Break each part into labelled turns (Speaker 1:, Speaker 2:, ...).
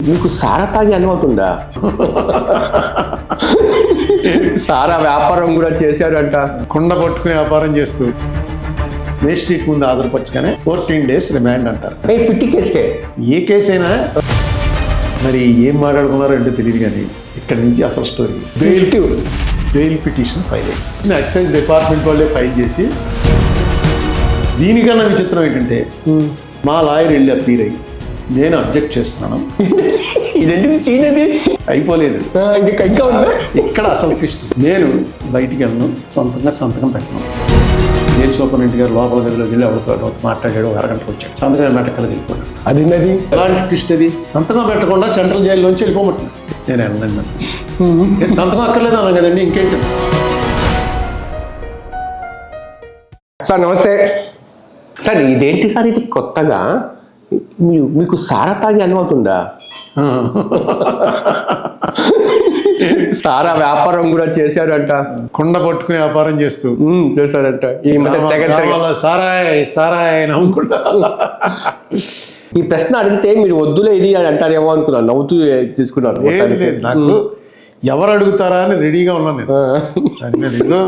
Speaker 1: మీకు సారా తాగి అలవాటుందా? సారా వ్యాపారం కూడా చేశారంట.
Speaker 2: కుండ పట్టుకుని వ్యాపారం చేస్తూ మేజిస్ట్రేట్ ముందు హాజరుపరచగానే 14 days రిమాండ్ అంటారు.
Speaker 1: పిట్టి కేసుకే.
Speaker 2: ఏ కేసు అయినా మరి ఏం మాట్లాడుకున్నారో అంటే తెలియదు, కానీ ఇక్కడి నుంచి అసలు స్టోరీ బెయిల్ పిటిషన్ ఫైల్ అయ్యింది. ఎక్సైజ్ డిపార్ట్మెంట్ వాళ్ళే ఫైల్ చేసి, దీనికన్నా విచిత్రం ఏంటంటే మా లాయర్ వెళ్ళి అప్పీల్ అయ్యి నేను అబ్జెక్ట్ చేస్తున్నాను.
Speaker 1: ఇదేంటిది సీన్ అది
Speaker 2: అయిపోలేదు,
Speaker 1: ఇంకా ఉందా?
Speaker 2: ఇక్కడ అసలు ట్విస్ట్. నేను బయటికి వెళ్ళను, సొంతంగా సంతకం పెట్టను. నేను సూపరింటెండెంట్ గారు లోపల గదిలోకి వెళ్ళి ఎవరితో మాట్లాడాడు, ఒక అరగంటకు వచ్చాడు. సంతకం పెట్టకలు వెళ్ళిపోయాడు.
Speaker 1: అది
Speaker 2: ఎలాంటి ట్విస్ట్ అది? సంతకం పెట్టకుండా సెంట్రల్ జైల్లోంచి వెళ్ళిపోమంటున్నాను. నేను వెళ్ళను, సంతకం అక్కర్లేదు అన్నాను కదండి, ఇంకేంటి.
Speaker 1: సార్ నమస్తే. సార్ ఇదేంటి సార్ ఇది కొత్తగా? మీకు సారా తాగి అలవాటుందా? సారా వ్యాపారం కూడా చేశారంట.
Speaker 2: కుండ పట్టుకుని వ్యాపారం చేస్తూ
Speaker 1: చేశారంట. ఈ మధ్య
Speaker 2: సారాయ్ నవ్వుకుంటా.
Speaker 1: ఈ ప్రశ్న అడిగితే మీరు వద్దులే ఇది అని అంటారేమో అనుకున్నాను, నవ్వుతూ తీసుకున్నారు.
Speaker 2: నాకు ఎవరు అడుగుతారా అని రెడీగా ఉన్నాను నేను.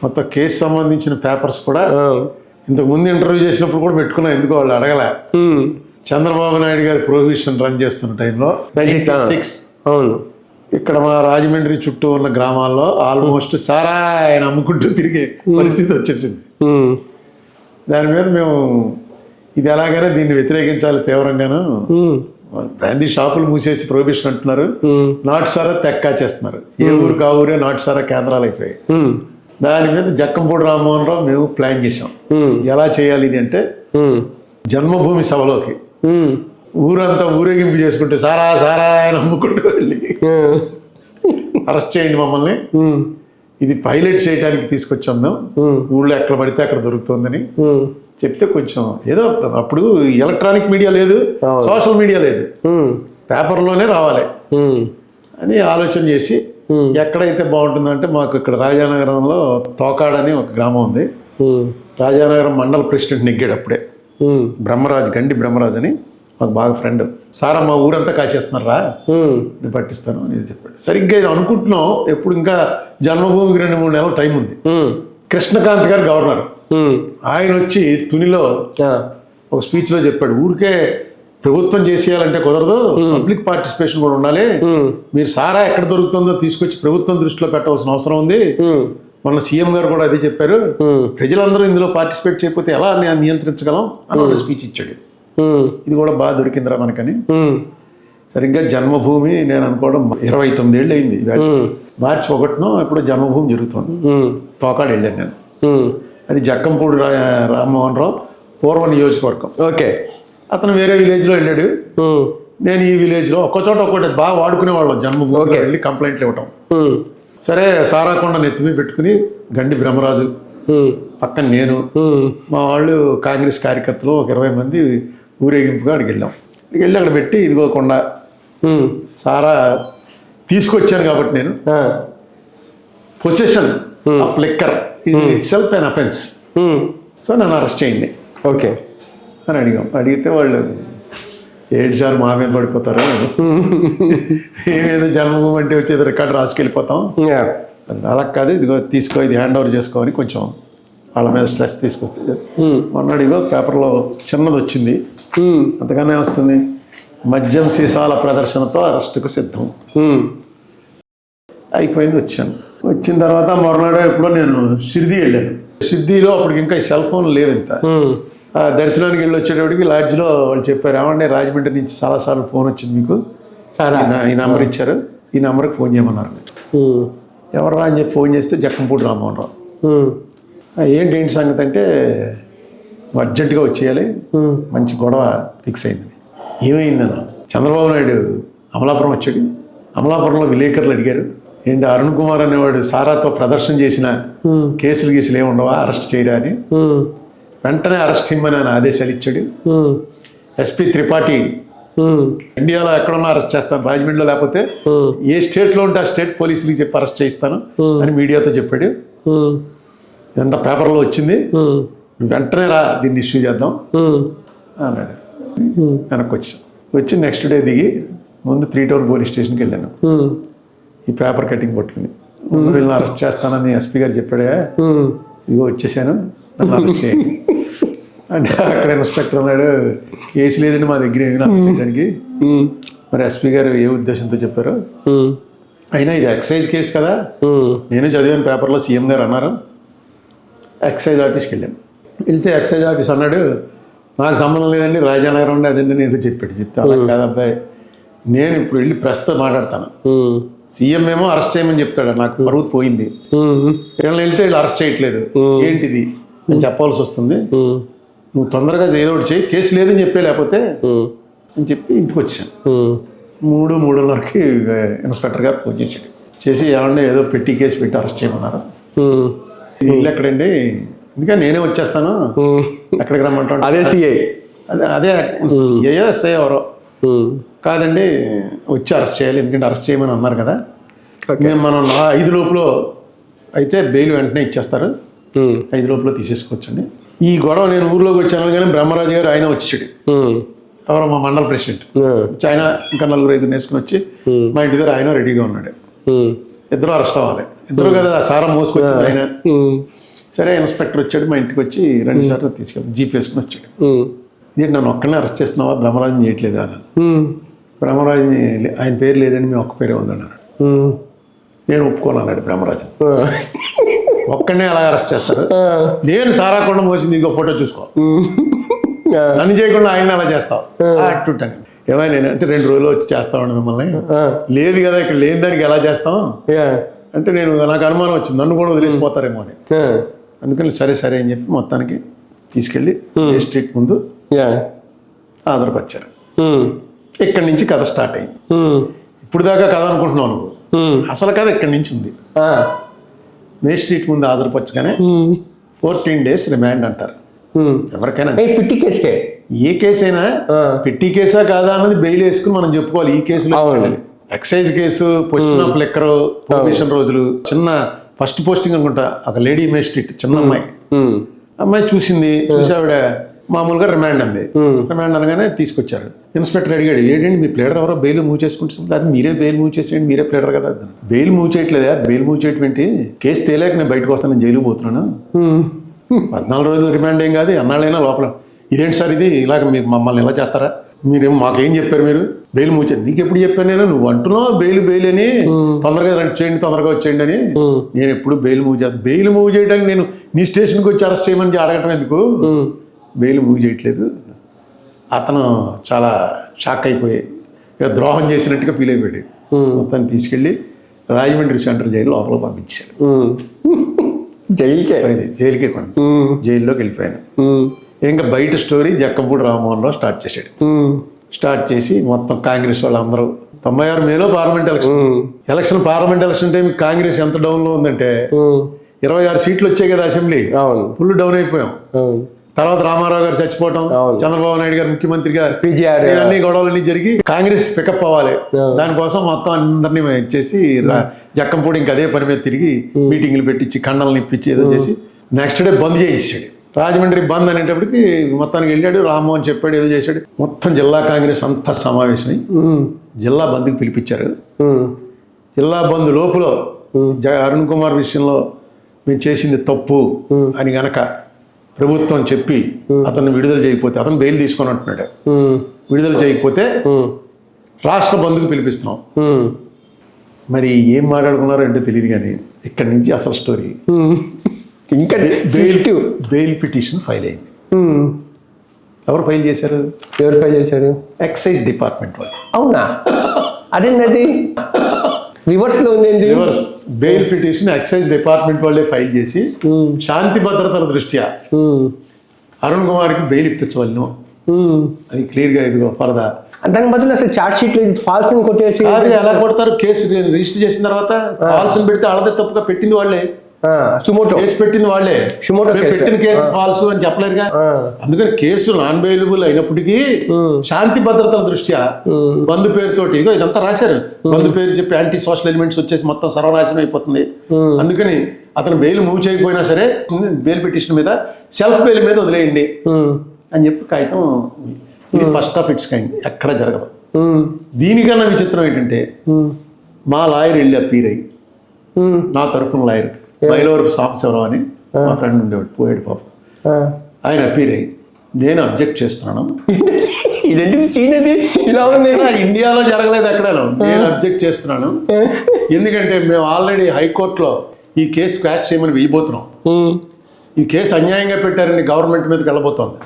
Speaker 2: మొత్తం కేసు సంబంధించిన పేపర్స్ కూడా ఇంతకు ముందు ఇంటర్వ్యూ చేసినప్పుడు కూడా పెట్టుకున్నా, ఎందుకో వాళ్ళు అడగలే. చంద్రబాబు నాయుడు గారి ప్రొహిబిషన్ రన్ చేస్తున్న టైంలో 96
Speaker 1: అవును,
Speaker 2: ఇక్కడ మా రాజమండ్రి చుట్టూ ఉన్న గ్రామాల్లో ఆల్మోస్ట్ సారా ఆయన అమ్ముకుంటూ తిరిగే పరిస్థితి వచ్చేసింది. దాని మీద మేము ఇది ఎలాగైనా దీన్ని వ్యతిరేకించాలి తీవ్రంగాను. బ్రాందీ షాపులు మూసేసి ప్రొహిబిషన్ అంటున్నారు, నాటు సారా తెక్కా చేస్తున్నారు. ఏ ఊరు ఆ ఊరే నాటు సారా కేంద్రాలు అయిపోయాయి. దాని మీద జక్కంపూడి రామ్మోహన్ రావు మేము ప్లాన్ చేసాం, ఎలా చేయాలి ఇది అంటే జన్మభూమి సభలోకి ఊరంతా ఊరేగింపు చేసుకుంటే సారా ఆయన అమ్ముకుంటూ వెళ్ళి అరెస్ట్ చేయండి మమ్మల్ని, ఇది పైలట్ చేయడానికి తీసుకొచ్చాం మేము, ఊళ్ళో ఎక్కడ పడితే అక్కడ దొరుకుతుందని చెప్తే కొంచెం ఏదో అప్పుడు ఎలక్ట్రానిక్ మీడియా లేదు, సోషల్ మీడియా లేదు, పేపర్లోనే రావాలి అని ఆలోచన చేసి ఎక్కడైతే బాగుంటుందంటే మాకు ఇక్కడ రాజానగరంలో తోకాడని ఒక గ్రామం ఉంది. రాజానగరం మండల ప్రెసిడెంట్ నెగ్గాడు అప్పుడే, బ్రహ్మరాజు, గండి బ్రహ్మరాజు అని మాకు బాగా ఫ్రెండ్. సారా మా ఊరంతా కాచేస్తున్నారా, నేను పట్టిస్తాను అని చెప్పాడు. సరిగ్గా ఇది అనుకుంటున్నాం, ఎప్పుడు ఇంకా జన్మభూమికి 2-3 నెలల టైం ఉంది. కృష్ణకాంత్ గారు గవర్నర్, ఆయన వచ్చి తునిలో ఒక స్పీచ్లో చెప్పాడు, ఊరికే ప్రభుత్వం చేసేయాలంటే కుదరదు, పబ్లిక్ పార్టిసిపేషన్ కూడా ఉండాలి. మీరు సారా ఎక్కడ దొరుకుతుందో తీసుకొచ్చి ప్రభుత్వం దృష్టిలో పెట్టవలసిన అవసరం ఉంది. మన సీఎం గారు కూడా అదే చెప్పారు, ప్రజలందరూ ఇందులో పార్టిసిపేట్ చేయకపోతే ఎలా నియంత్రించగలం అని స్పీచ్ ఇచ్చాడు. ఇది కూడా బాగా దొరికిందిరా మనకని. సరిగ్గా జన్మభూమి నేను అనుకోవడం 29 ఏళ్ళు అయింది. మార్చి 1న ఇప్పుడు జన్మభూమి జరుగుతుంది. తోకాడు వెళ్ళాను నేను. అది జక్కంపూడి రామ్మోహన్ రావు పూర్వ నియోజకవర్గం.
Speaker 1: ఓకే,
Speaker 2: అతను వేరే విలేజ్లో వెళ్ళాడు, నేను ఈ విలేజ్లో ఒక్కచోట ఒక్కటి బాగా వాడుకునేవాళ్ళం. జన్మభూమిలో వెళ్ళి కంప్లైంట్లు ఇవ్వటం. సరే, సారాకొండ నెత్తిమీ పెట్టుకుని గండి బ్రహ్మరాజు పక్కన నేను, మా వాళ్ళు కాంగ్రెస్ కార్యకర్తలు ఒక 20 మంది ఊరేగింపుగా అక్కడికి వెళ్ళాం. అక్కడికి వెళ్ళి అక్కడ పెట్టి ఇదిగోకుండా సారా తీసుకొచ్చాను కాబట్టి నేను possession of liquor is it self an offence, so నన్ను అరెస్ట్ చేయండి
Speaker 1: ఓకే
Speaker 2: అని అడిగాం. అడిగితే వాళ్ళు ఏడు సార్లు మా మీద పడిపోతారు, ఏమేదో జన్మభూమి అంటే వచ్చేది రికార్డు రాసుకెళ్ళిపోతాం, అలా కాదు, ఇదిగో తీసుకో, ఇది హ్యాండ్ ఓవర్ చేసుకోని కొంచెం వాళ్ళ మీద స్ట్రెస్ తీసుకొస్తే. మొన్నడు ఇదిగో పేపర్లో చిన్నది వచ్చింది, అంతకన్నా వస్తుంది, మద్యం సీసాల ప్రదర్శనతో అరెస్టుకు సిద్ధం. అయిపోయింది, వచ్చాను. వచ్చిన తర్వాత మరునాడు ఎప్పుడో నేను షిర్దీ వెళ్ళాను. షిర్దీలో అప్పటికి ఇంకా సెల్ ఫోన్ లేవు. ఇంత దర్శనానికి వెళ్ళి వచ్చేటప్పటికి లాడ్జ్లో వాళ్ళు చెప్పారు, ఏమంటే రాజమండ్రి నుంచి చాలాసార్లు ఫోన్ వచ్చింది మీకు, ఈ నెంబర్ ఇచ్చారు, ఈ నెంబర్కి ఫోన్ చేయమన్నారు. ఎవర్రా అని చెప్పి ఫోన్ చేస్తే జక్కంపూడి రామ్మోహన్ రావు. ఏంటి సంగతి అంటే, అర్జెంటుగా వచ్చేయాలి, మంచి గొడవ ఫిక్స్ అయింది. ఏమైందన్న, చంద్రబాబు నాయుడు అమలాపురం వచ్చాడు, అమలాపురంలో విలేకరులు అడిగారు, ఏంటి అరుణ్ కుమార్ అనేవాడు సారాతో ప్రదర్శన చేసిన కేసులు ఏముండవా, అరెస్ట్ చేయరా అని. వెంటనే అరెస్ట్ ఇమ్మని ఆయన ఆదేశాలు ఇచ్చాడు. ఎస్పీ త్రిపాఠి, ఇండియాలో ఎక్కడున్నా అరెస్ట్ చేస్తాను, రాజమండ్రిలో లేకపోతే ఏ స్టేట్లో ఉంటే ఆ స్టేట్ పోలీసులకి చెప్పి అరెస్ట్ చేయిస్తాను అని మీడియాతో చెప్పాడు. ఎంత పేపర్లో వచ్చింది, వెంటనే రా దీన్ని ఇష్యూ చేద్దాం అన్నాడు. వెనక్కి వచ్చాం. వచ్చి నెక్స్ట్ డే దిగి ముందు 3 టౌన్ పోలీస్ స్టేషన్కి వెళ్ళాను. ఈ పేపర్ కటింగ్ పట్టుకుని వీళ్ళని అరెస్ట్ చేస్తానని ఎస్పీ గారు చెప్పాడే, ఇదిగో వచ్చేసాను, నన్ను అరెస్ట్ చేయండి అంటే అక్కడ ఇన్స్పెక్టర్ అన్నాడు, కేసు లేదండి మా దగ్గర ఏమైనా అరెస్ట్ చేయడానికి. మరి ఎస్పీ గారు ఏ ఉద్దేశంతో చెప్పారు, అయినా ఇది ఎక్సైజ్ కేసు కదా, నేను చదివాను పేపర్లో, సీఎం గారు అన్నారు. ఎక్సైజ్ ఆఫీస్కి వెళ్ళాను. వెళ్తే ఎక్సైజ్ ఆఫీస్ అన్నాడు, నాకు సంబంధం లేదండి, రాజానగరం ఉండే అదండి నేను చెప్పాడు. చెప్తే అలా కాదు అబ్బాయి, నేను ఇప్పుడు వెళ్ళి ప్రెస్తో మాట్లాడతాను, సీఎం ఏమో అరెస్ట్ చేయమని చెప్తాడు, నాకు పరువు పోయింది, వీళ్ళని వెళ్తే వీళ్ళు అరెస్ట్ చేయట్లేదు, ఏంటిది అని చెప్పాల్సి వస్తుంది, నువ్వు తొందరగా ఏదో ఒకటి చేయి, కేసు లేదని చెప్పే లేకపోతే అని చెప్పి ఇంటికి వచ్చాను. 3:30కి ఇన్స్పెక్టర్ గారు ఫోన్ చేశాడు. చేసి ఏమన్నా ఏదో పెట్టి కేసు పెట్టి అరెస్ట్ చేయమన్నారు. ఇల్లు ఎక్కడండి, ఎందుకంటే నేనే వచ్చేస్తాను, ఎక్కడికి రమ్మంటాడు.
Speaker 1: అదే సిఐ,
Speaker 2: అదే సిఐ ఎస్ఐ ఎవరో కాదండి, వచ్చి అరెస్ట్ చేయాలి, ఎందుకంటే అరెస్ట్ చేయమని అన్నారు కదా, మేము మనం 5 లోపల అయితే బెయిల్ వెంటనే ఇచ్చేస్తారు, 5 లోపల తీసేసుకోవచ్చండి. ఈ గొడవ నేను ఊర్లోకి వచ్చాను కానీ బ్రహ్మరాజు గారు ఆయన వచ్చాడు, ఎవరో మా మండల ప్రెసిడెంట్, ఆయన ఇంకా 4-5 వేసుకుని వచ్చి మా ఇంటి దగ్గర ఆయన రెడీగా ఉన్నాడు. ఇద్దరు అరెస్ట్ అవ్వాలి, ఇద్దరు కదా సారా మోసుకొచ్చింది ఆయన. సరే ఇన్స్పెక్టర్ వచ్చాడు, మా ఇంటికి వచ్చి 2 సార్లు తీసుకెళ్ళి జీప్ వేసుకుని వచ్చాడు. ఏంటి నన్ను ఒక్కనే అరెస్ట్ చేస్తున్నావా, బ్రహ్మరాజుని చేయట్లేదా అన్నాను. బ్రహ్మరాజుని ఆయన పేరు లేదండి, మీ ఒక్క పేరే ఉందన్నాడు. నేను ఒప్పుకోను అన్నాడు బ్రహ్మరాజు. ఒక్కడనే అలా అరెస్ట్ చేస్తారు, నేను సారాకుండా మోసింది ఇంకో ఫోటో చూసుకో, నన్ను చేయకుండా ఆయన అలా చేస్తావు అట్టుంటాను. ఏమైనా అంటే 2 రోజులు వచ్చి చేస్తామండి మిమ్మల్ని, లేదు కదా ఇక్కడ లేని దానికి ఎలా చేస్తాం అంటే నాకు అనుమానం వచ్చింది, నన్ను కూడా వదిలేసిపోతారేమో అని. అందుకని సరే సరే అని చెప్పి మొత్తానికి తీసుకెళ్ళి స్ట్రీట్ ముందు ఆధారపరిచారు. ఇక్కడి నుంచి కథ స్టార్ట్ అయింది. ఇప్పుడు దాకా కథ అనుకుంటున్నావు నువ్వు, అసలు కథ ఇక్కడి నుంచి ఉంది. మే స్ట్రీట్ ముందు ఆధారపరచగానే 14 days రిమాండ్ అంటారు ఎవరికైనా.
Speaker 1: పిట్టి కేసుకే,
Speaker 2: ఏ కేసు అయినా పెట్టి కేసా కాదా అన్నది బెయిల్ వేసుకుని మనం చెప్పుకోవాలి. ఈ కేసులో excise case, position of liquor, prohibition రోజులు, చిన్న ఫస్ట్ పోస్టింగ్ అనుకుంటా, ఒక లేడీ మేజిస్ట్రేట్ చిన్న అమ్మాయి చూసింది, చూసి ఆవిడ మామూలుగా రిమాండ్ అంది. రిమాండ్ అనగానే తీసుకొచ్చారు. ఇన్స్పెక్టర్ అడిగాడు, ఏంటండి మీ ప్లేడర్ ఎవరో బెయిల్ మూవ్ చేసుకుంటుంది, అది మీరే బెయిల్ మూవ్ చేసేయండి, మీరే ప్లేడర్ కదా. బెయిల్ మూవ్ చేయట్లేదా, బెయిల్ మూవ్ చేయటం ఏంటి, కేసు తేలేక నేను బయటకు వస్తాను, నేను జైలుకి పోతున్నాను, 14 రోజులు రిమాండ్ ఏం కాదు, అన్నాళ్ళైనా లోపల. ఇదేంటి సార్ ఇది, ఇలాగ మీరు మమ్మల్ని ఇలా చేస్తారా, మీరేమో మాకేం చెప్పారు, మీరు బెయిల్ మూవ్ చేయండి. నీకు ఎప్పుడు చెప్పాను నేను, నువ్వు అంటున్నావు బెయిల్ అని, తొందరగా చేయండి, తొందరగా వచ్చేయండి అని. నేను ఎప్పుడు బెయిల్ మూవ్ చేస్తాను, బెయిల్ మూవ్ చేయడానికి నేను నీ స్టేషన్కి వచ్చి అరెస్ట్ చేయమని అడగటం ఎందుకు, బెయిల్ మూవ్ చేయట్లేదు. అతను చాలా షాక్ అయిపోయి ఇక ద్రోహం చేసినట్టుగా ఫీల్ అయిపోయాడు. మొత్తాన్ని తీసుకెళ్ళి రాజమండ్రి సెంట్రల్ జైలు లోపల పంపించారు. జైలుకే జైల్లోకి వెళ్ళిపోయాను. ఇంకా బయట స్టోరీ జక్కంపూడి రామ్మోహన్ రావు స్టార్ట్ చేశాడు. స్టార్ట్ చేసి మొత్తం కాంగ్రెస్ వాళ్ళందరూ 96 మేలో parliament parliament election time Congress ఎంత డౌన్లో ఉందంటే 26 సీట్లు వచ్చాయి కదా అసెంబ్లీ, ఫుల్ డౌన్ అయిపోయాం. తర్వాత రామారావు గారు చచ్చిపోవటం, చంద్రబాబు నాయుడు గారు ముఖ్యమంత్రిగా, అన్ని గొడవలన్నీ జరిగి కాంగ్రెస్ పికప్ అవ్వాలి, దానికోసం మొత్తం అందరినీ ఇచ్చేసి జక్కంపూడి ఇంకా అదే పని మీద తిరిగి మీటింగ్లు పెట్టించి ఖండలు ఇప్పించి ఏదో చేసి నెక్స్ట్ డే బంద్ చేయించాడు. రాజమండ్రి బంద్ అనేటప్పటికి మొత్తానికి వెళ్ళాడు, రామ్మోహన్ చెప్పాడు, ఏదో చేశాడు. మొత్తం జిల్లా కాంగ్రెస్ అంతా సమావేశమై జిల్లా బంద్కి పిలిపించారు. జిల్లా బంద్ లోపల అరుణ్ కుమార్ విషయంలో మేము చేసింది తప్పు అని గనక ప్రభుత్వం చెప్పి అతన్ని విడుదల చేయకపోతే, అతను బెయిల్ తీసుకొని అంటున్నాడు, విడుదల చేయకపోతే రాష్ట్ర బంధుకు పిలిపిస్తున్నాం. మరి ఏం మాట్లాడుకున్నారో ఏంటో తెలియదు కానీ ఇక్కడి నుంచి అసలు స్టోరీ. ఇంకా బెయిల్ పిటిషన్ ఫైల్ అయింది. ఎవరు ఫైల్ చేశారు, ఎక్సైజ్ డిపార్ట్మెంట్ వాళ్ళు.
Speaker 1: అవునా, అదేంటి రివర్స్ లో ఉంది.
Speaker 2: Reverse bail petition excise department వాళ్ళే ఫైల్ చేసి శాంతి భద్రతల దృష్ట్యా అరుణ్ కుమార్కి బెయిల్ ఇప్పించవలను అది క్లియర్గా ఇదిగో ఫర్దా.
Speaker 1: దాని బదులు అసలు చార్జ్ షీట్ ఫాల్స్ కొట్టేసి
Speaker 2: అది ఎలా కొడతారు, కేసు రిజిస్టర్ చేసిన తర్వాత ఫాల్స్ పెడితే అడదే తప్పుగా పెట్టింది వాళ్ళే, సుమోటో కేసు పెట్టింది వాళ్ళే, పెట్టిన కేసు ఫాల్స్ అని చెప్పలేరుగా. అందుకని కేసు నాన్ బెయిలబుల్ అయినప్పటికీ శాంతి భద్రతల దృష్ట్యా బంధు పేరుతోటి ఇదంతా రాశారు. బంధు పేరు చెప్పి యాంటీ సోషల్ ఎలిమెంట్స్ వచ్చేసి మొత్తం సర్వనాశనం అయిపోతుంది. అందుకని అతను బెయిల్ మూవ్ చేయకపోయినా సరే బెయిల్ పిటిషన్ మీద సెల్ఫ్ బెయిల్ మీద వదిలేయండి అని చెప్పి కాగితం ఇది ఫస్ట్ ఆఫ్ ఇట్స్ కైండ్ ఎక్కడ జరగదు. దీనికన్నా విచిత్రం ఏంటంటే మా లాయర్ వెళ్ళి అప్పీర్ అయ్యి నా తరఫున లాయర్ మైలవరపు సాంబశివరావు అని మా ఫ్రెండ్ ఉండేవాడు, పోయాడు పాపం, ఆయన అప్పీర్ అయ్యి నేను అబ్జెక్ట్ చేస్తున్నాను.
Speaker 1: ఇదేంటి సీన్ అది ఇలా ఉంది?
Speaker 2: ఇండియాలో జరగలేదు ఎక్కడైనా. నేను అబ్జెక్ట్ చేస్తున్నాను ఎందుకంటే మేము ఆల్రెడీ హైకోర్టులో ఈ కేసు క్వాష్ చేయమని వేయబోతున్నాం. ఈ కేసు అన్యాయంగా పెట్టారని గవర్నమెంట్ మీదకి వెళ్ళబోతోంది.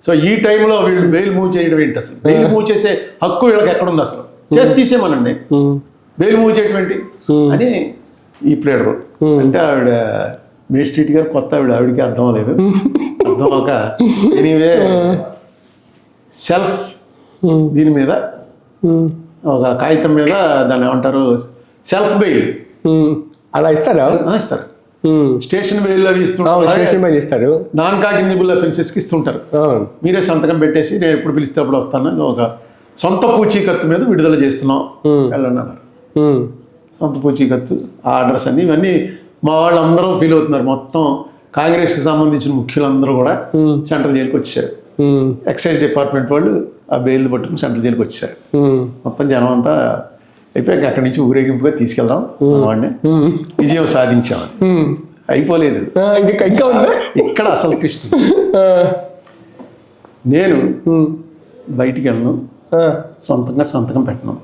Speaker 2: సో ఈ టైంలో వీళ్ళు బెయిల్ మూవ్ చేయడం ఏంటి? అసలు బెయిల్ మూవ్ చేసే హక్కు వీళ్ళకి ఎక్కడుంది? అసలు కేసు తీసేమనండి, బెయిల్ మూవ్ చేయడం ఏంటి అని ఈ ప్లేడరు అంటే ఆవిడ మేజిస్ట్రేట్ గారు కొత్త ఆవిడకి అర్థం అవ్వలేదు. అర్థం అవ్వక ఎనీవే సెల్ఫ్ దీని మీద ఒక కాగితం మీద దాన్ని ఏమంటారు సెల్ఫ్ బెయిల్
Speaker 1: అలా ఇస్తారా?
Speaker 2: ఇస్తారు. స్టేషన్ బెయిల్ అవి ఇస్తుంటారు,
Speaker 1: స్టేషన్ బెయిల్ ఇస్తారు.
Speaker 2: నాన్ కాగ్నిజబుల్ అఫెన్సెస్కి ఇస్తుంటారు. మీరే సంతకం పెట్టేసి నేను ఎప్పుడు పిలిస్తే అప్పుడు వస్తాను, ఒక సొంత పూచీకత్తు మీద విడుదల చేస్తున్నాం వెళ్ళండి అన్నారు. సొంత పూచీకత్తు ఆర్డర్స్ అన్ని ఇవన్నీ మా వాళ్ళందరూ ఫీల్ అవుతున్నారు. మొత్తం కాంగ్రెస్కి సంబంధించిన ముఖ్యులందరూ కూడా సెంట్రల్ జైలుకి వచ్చేసారు. ఎక్సైజ్ డిపార్ట్మెంట్ వాళ్ళు ఆ బెయిల్ పట్టుకుని సెంట్రల్ జైలుకి వచ్చేసారు. మొత్తం జనం అంతా అయిపోయాక అక్కడి నుంచి ఊరేగింపుగా తీసుకెళ్దాం వాడిని, విజయం సాధించాం. అయిపోలేదు ఇక్కడ అసలు కృష్ణ. నేను బయటికి వెళ్ళను, సొంతంగా సంతకం పెట్టను.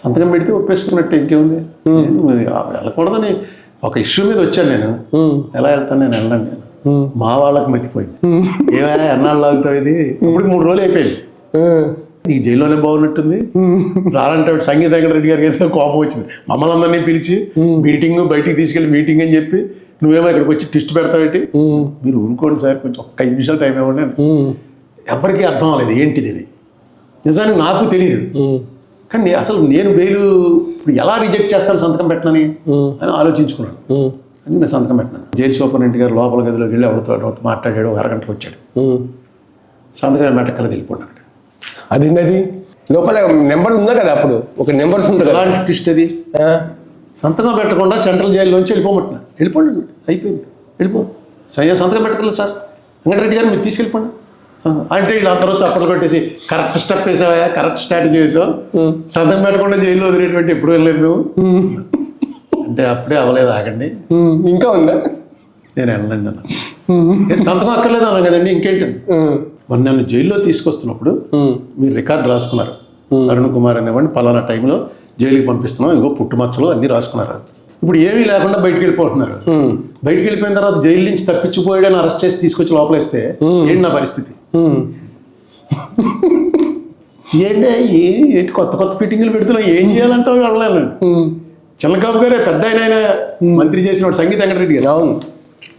Speaker 2: సంతకం పెడితే ఒప్పేసుకున్నట్టు ఇంకేముంది? వెళ్ళకూడదని ఒక ఇష్యూ మీద వచ్చాను నేను. ఎలా వెళ్తాను? నేను వెళ్ళండి. నేను మా వాళ్ళకి మర్చిపోయింది. ఏమైనా ఎన్నాళ్ళు ఆగుతావు ఇది? ఇప్పుడు 3 రోజులు అయిపోయింది. నీకు జైల్లోనే బాగున్నట్టుంది రాలంటే సంగీత వెంకటరెడ్డి గారికి అయితే కోపం వచ్చింది. మమ్మల్ని అందరినీ పిలిచి మీటింగ్ బయటికి తీసుకెళ్ళి మీటింగ్ అని చెప్పి నువ్వేమో ఇక్కడికి వచ్చి టిస్ట్ పెడతావేంటి? మీరు ఊరుకోండి సార్, కొంచెం ఒక్క 5 నిమిషాలు టైం ఇవ్వండి. ఎవరికీ అర్థం అవ్వలేదు ఏంటిది అని. నిజానికి నాకు తెలియదు. కానీ అసలు నేను బెయిల్ ఇప్పుడు ఎలా రిజెక్ట్ చేస్తాను సంతకం పెట్టనని అని ఆలోచించుకున్నాను. అని నేను సంతకం పెట్టినాను. జైలు సూపరింటెండెంట్ గారు లోపల గదిలోకి వెళ్ళి ఎవరితో మాట్లాడాడు, 1 అరగంటకు వచ్చాడు. సంతకం పెట్టక్కల వెళ్ళిపోయాడు.
Speaker 1: అది లోపల నెంబర్ ఉందా కదా, అప్పుడు ఒక నెంబర్స్ ఉంటుంది.
Speaker 2: ఎలాంటి ట్విస్ట్ అది? సంతకం పెట్టకుండా సెంట్రల్ జైల్లోంచి వెళ్ళిపోమంటున్నా. వెళ్ళిపోండి, అయిపోయింది, వెళ్ళిపో. సంతకం పెట్టగలరు సార్ వెంకటరెడ్డి గారు, మీరు తీసుకెళ్ళిపోండి అంటే వీళ్ళు అందరూ చప్పట్లు కొట్టేసి కరెక్ట్ స్టెప్ వేసావా, కరెక్ట్ స్ట్రాటజీ వేసావు, సంతకం పెట్టకుండా జైల్లో వదిలేటువంటి ఎప్పుడు వెళ్ళలేదు మేము అంటే అప్పుడే అవ్వలేదు, ఆగండి
Speaker 1: ఇంకా ఉందా?
Speaker 2: నేను వెళ్ళండి అన్న. సంతకం అక్కర్లేదు అన్నాను కదండి, ఇంకేంటండి. మరి నన్ను జైల్లో తీసుకొస్తున్నప్పుడు మీరు రికార్డు రాసుకున్నారు, అరుణ్ కుమార్ అనేవాడిని పలానా టైంలో జైలుకి పంపిస్తున్నాం, ఇంకో పుట్టుమచ్చలు అన్నీ రాసుకున్నారు. ఇప్పుడు ఏమీ లేకుండా బయటికి వెళ్ళిపోతున్నారు. బయటికి వెళ్ళిపోయిన తర్వాత జైలు నుంచి తప్పించిపోయాడని అరెస్ట్ చేసి తీసుకొచ్చి లోపల వేస్తే ఏంటి నా పరిస్థితి? ఏంటి కొత్త కొత్త ఫిట్టింగ్లు పెడుతున్నావు, ఏం చేయాలంటావు? వెళ్ళాను. చిన్నకాపు గారే పెద్ద ఆయన మంత్రి చేసినవాడు సంగీత వెంకటరెడ్డి గారు. అవును,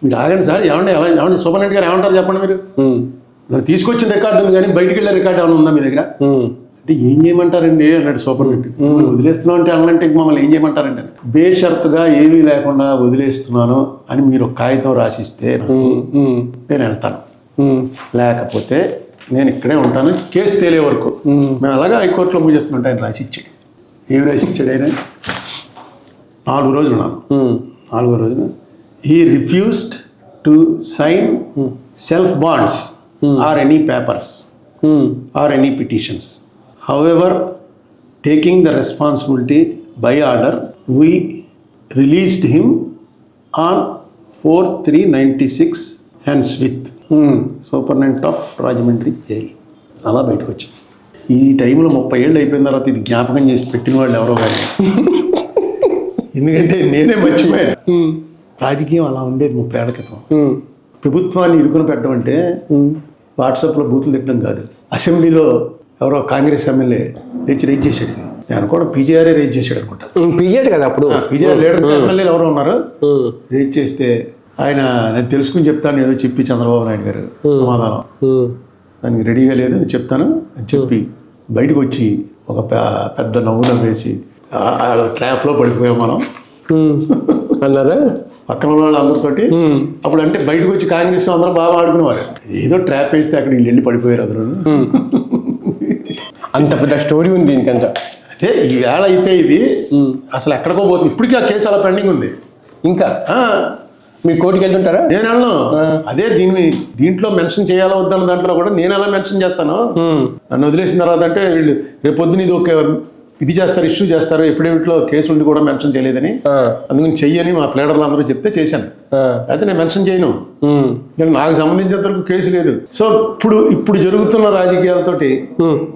Speaker 2: మీరు ఆగండి సార్, ఏమండి సూపరింటెండెంట్ గారు ఏమంటారు చెప్పండి. మీరు నన్ను తీసుకొచ్చిన రికార్డు ఉంది కానీ బయటికి వెళ్ళే రికార్డు ఏమైనా ఉందా మీ దగ్గర అంటే ఏం చేయమంటారండి అన్నాడు సూపరింటెండెంట్. వదిలేస్తున్నావు అంటే అనంటే మమ్మల్ని ఏం చేయమంటారండి? బేషరతుగా ఏమీ లేకుండా వదిలేస్తున్నాను అని మీరు ఒక కాగితం రాసిస్తే నేను వెళ్తాను, లేకపోతే నేను ఇక్కడే ఉంటాను కేసు తేలే వరకు. మేము అలాగా హైకోర్టులో మూవ్ చేస్తున్నట్టు ఆయన రాసిచ్చాడు. ఏమి రాసిచ్చాడు ఆయన? 4 రోజులు ఉన్నాను. 4వ రోజున he refused to sign self bonds or any papers or any petitions. However, taking the responsibility by order, we released him on 4/3/96 henceforth. Superintendent of Rajahmundry Jail. అలా బయటకు వచ్చింది. ఈ టైంలో 30 ఏళ్ళు అయిపోయిన తర్వాత ఇది జ్ఞాపకం చేసి పెట్టిన వాళ్ళు ఎవరో కానీ, ఎందుకంటే నేనే మర్చిపోయాను. రాజకీయం అలా ఉండేది 30 ఏళ్ల క్రితం. ప్రభుత్వాన్ని ఇరుకుని పెట్టడం అంటే వాట్సాప్లో బూతులు తిట్టడం కాదు. అసెంబ్లీలో ఎవరో కాంగ్రెస్ ఎమ్మెల్యే రేజ్ చేశాడు. నేను కూడా పీజీఆర్ఏ రేజ్ చేశాడు అనుకుంటా.
Speaker 1: పీజీఆర్ కదా అప్పుడు, పీజీఆర్
Speaker 2: లీడర్ ఎమ్మెల్యేలు ఎవరో ఉన్నారు. రేజ్ చేస్తే ఆయన నేను తెలుసుకుని చెప్తాను ఏదో చెప్పి చంద్రబాబు నాయుడు గారు సమాధానం దానికి రెడీగా లేదు అని చెప్తాను అని చెప్పి బయటకు వచ్చి ఒక పెద్ద నవ్వులో వేసి ట్రాప్లో పడిపోయాం మనం
Speaker 1: అన్నారా
Speaker 2: పక్కన వాళ్ళు అందరితోటి. అప్పుడు అంటే బయటకు వచ్చి కాంగ్రెస్ అందరూ బాగా ఆడుకునేవారు. ఏదో ట్రాప్ వేస్తే అక్కడ వీళ్ళు వెళ్ళి పడిపోయారు అందరూ.
Speaker 1: అంత పెద్ద స్టోరీ ఉంది దీనికంతా.
Speaker 2: అదే ఈవేళ అయితే ఇది అసలు ఎక్కడికో పోతుంది. ఇప్పటికీ ఆ కేసు అలా పెండింగ్ ఉంది.
Speaker 1: ఇంకా మీరు కోర్టుకి వెళ్తుంటారా?
Speaker 2: నేను వెళ్ళను. అదే దీంట్లో మెన్షన్ చేయాలా వద్దన్న దాంట్లో కూడా నేను ఎలా మెన్షన్ చేస్తాను? నన్ను వదిలేసిన తర్వాత అంటే వీళ్ళు రేపు పొద్దున ఇది ఒక ఇది చేస్తారు, ఇష్యూ చేస్తారు, ఎఫిడేవిట్లో కేసు ఉండి కూడా మెన్షన్ చేయలేదని, అందుకని చెయ్యని మా ప్లేడర్లు అందరూ చెప్తే చేశాను. అయితే నేను మెన్షన్ చేయను, నాకు సంబంధించినంత వరకు కేసు లేదు. సో ఇప్పుడు జరుగుతున్న రాజకీయాలతోటి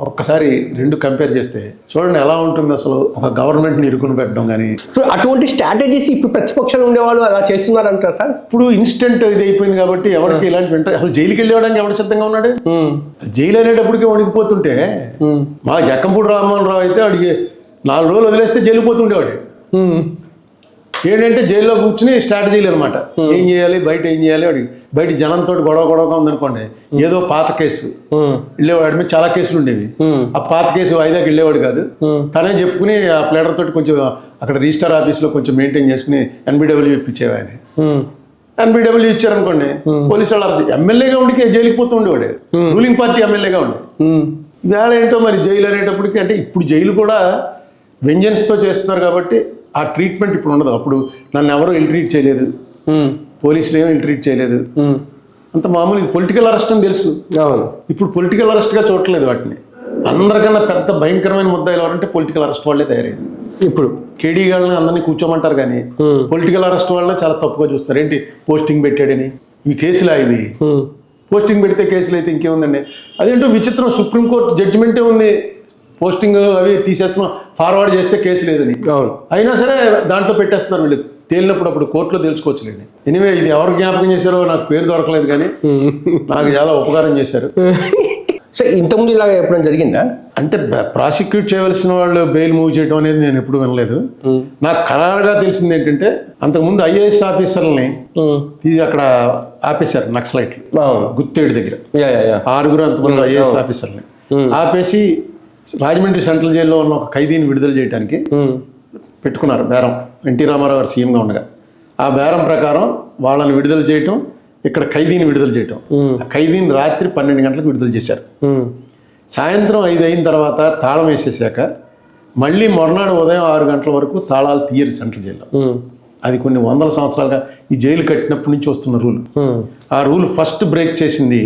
Speaker 2: ఒక్కసారి రెండు కంపేర్ చేస్తే చూడండి ఎలా ఉంటుంది. అసలు ఒక గవర్నమెంట్ని ఇరుకుని పెట్టడం కానీ
Speaker 1: అటువంటి స్ట్రాటజీస్ ఇప్పుడు ప్రతిపక్షాలు ఉండేవాళ్ళు అలా చేస్తున్నారంటారా సార్?
Speaker 2: ఇప్పుడు ఇన్స్టెంట్ ఇది అయిపోయింది కాబట్టి ఎవరికి ఇలాంటి వెంట అసలు జైలుకి వెళ్ళేవాడానికి ఎవరు సిద్ధంగా ఉన్నాడు? జైలు అనేటప్పటికీ వణికిపోతుంటే మా జక్కంపూడి రామ్మోహన్ రావు అయితే వాడికి 4 రోజులు వదిలేస్తే జైలు పోతుండేవాడు. ఏంటంటే జైల్లో కూర్చుని స్ట్రాటజీలు అనమాట, ఏం చేయాలి, బయట ఏం చేయాలి, వాడికి బయట జనంతో గొడవగా ఉందనుకోండి, ఏదో పాత కేసు వెళ్ళేవాడి మీద చాలా కేసులు ఉండేవి, ఆ పాత కేసు వాయిదాకి వెళ్ళేవాడు కాదు, తనే చెప్పుకుని ఆ ప్లేడర్ తోటి కొంచెం అక్కడ రిజిస్టర్ ఆఫీస్లో కొంచెం మెయింటైన్ చేసుకుని NBW ఇప్పించేవాడిని. NBW ఇచ్చారనుకోండి, పోలీసు వాళ్ళు ఎమ్మెల్యేగా ఉండి జైలుకి పోతూ ఉండేవాడు, రూలింగ్ పార్టీ ఎమ్మెల్యేగా ఉండే. ఇవాళ ఏంటో మరి జైలు అనేటప్పటికి, అంటే ఇప్పుడు జైలు కూడా వెంజెన్స్తో చేస్తున్నారు కాబట్టి ఆ ట్రీట్మెంట్ ఇప్పుడు ఉండదు. అప్పుడు నన్ను ఎవరో ఇల్ ట్రీట్ చేయలేదు, పోలీసులు ఏమో ఇల్ ట్రీట్ చేయలేదు, అంత మామూలు. ఇది పొలిటికల్ అరెస్ట్ అని తెలుసు. ఇప్పుడు పొలిటికల్ అరెస్ట్గా చూడట్లేదు వాటిని. అందరికన్నా పెద్ద భయంకరమైన ముద్దాయిలు ఎవరంటే పొలిటికల్ అరెస్ట్ వాళ్ళే తయారైంది. ఇప్పుడు కేడీ గాళ్ళని అందరినీ కూర్చోమంటారు కానీ పొలిటికల్ అరెస్ట్ వాళ్ళనే చాలా తప్పుగా చూస్తారు. ఏంటి పోస్టింగ్ పెట్టాడని, ఈ కేసులా ఇది పోస్టింగ్ పెడితే కేసులు అయితే ఇంకేముందండి. అదేంటో విచిత్రం, సుప్రీంకోర్టు జడ్జిమెంటే ఉంది పోస్టింగ్ అవి తీసేస్తున్నాం, ఫార్వర్డ్ చేస్తే కేసు లేదని. అయినా సరే దాంట్లో పెట్టేస్తున్నారు వీళ్ళు. తేలినప్పుడు అప్పుడు కోర్టులో తెలుసుకోవచ్చులేండి. ఎనివే, ఇది ఎవరు జ్ఞాపకం చేశారో నాకు పేరు దొరకలేదు కానీ నాకు చాలా ఉపకారం చేశారు.
Speaker 1: సో ఇంతకుముందు ఇలాగ ఎప్పుడైనా జరిగిందా?
Speaker 2: అంటే ప్రాసిక్యూట్ చేయవలసిన వాళ్ళు బెయిల్ మూవ్ చేయడం అనేది నేను ఎప్పుడు వినలేదు. నాకు ఖరారుగా తెలిసింది ఏంటంటే, అంతకుముందు IAS ఆఫీసర్లని తీసి అక్కడ ఆపేశారు నక్సలైట్లు గుత్తేడు దగ్గర. 6 అంతమంది IAS ఆఫీసర్ని ఆపేసి రాజమండ్రి సెంట్రల్ జైల్లో ఉన్న ఒక ఖైదీని విడుదల చేయడానికి పెట్టుకున్నారు బేరం, ఎన్టీ రామారావు గారు సీఎంగా ఉండగా. ఆ బేరం ప్రకారం వాళ్ళని విడుదల చేయటం, ఇక్కడ ఖైదీని విడుదల చేయటం. ఆ ఖైదీని రాత్రి 12 గంటలకు విడుదల చేశారు. సాయంత్రం 5 అయిన తర్వాత తాళం వేసేసాక మళ్ళీ మర్నాడు ఉదయం 6 గంటల వరకు తాళాలు తీయరు సెంట్రల్ జైల్లో. అది కొన్ని వందల సంవత్సరాలుగా ఈ జైలు కట్టినప్పటి నుంచి వస్తున్న రూల్. ఆ రూల్ ఫస్ట్ బ్రేక్ చేసింది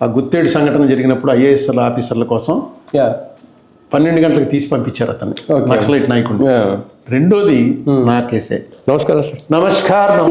Speaker 2: ఆ గుత్తేడు సంఘటన జరిగినప్పుడు IAS ఆఫీసర్ల కోసం 12 గంటలకు తీసి పంపించారు అతన్ని, నక్సలైట్ నాయకుడిని. రెండోది నా కేసే.
Speaker 1: నమస్కారం సార్.
Speaker 2: నమస్కారం.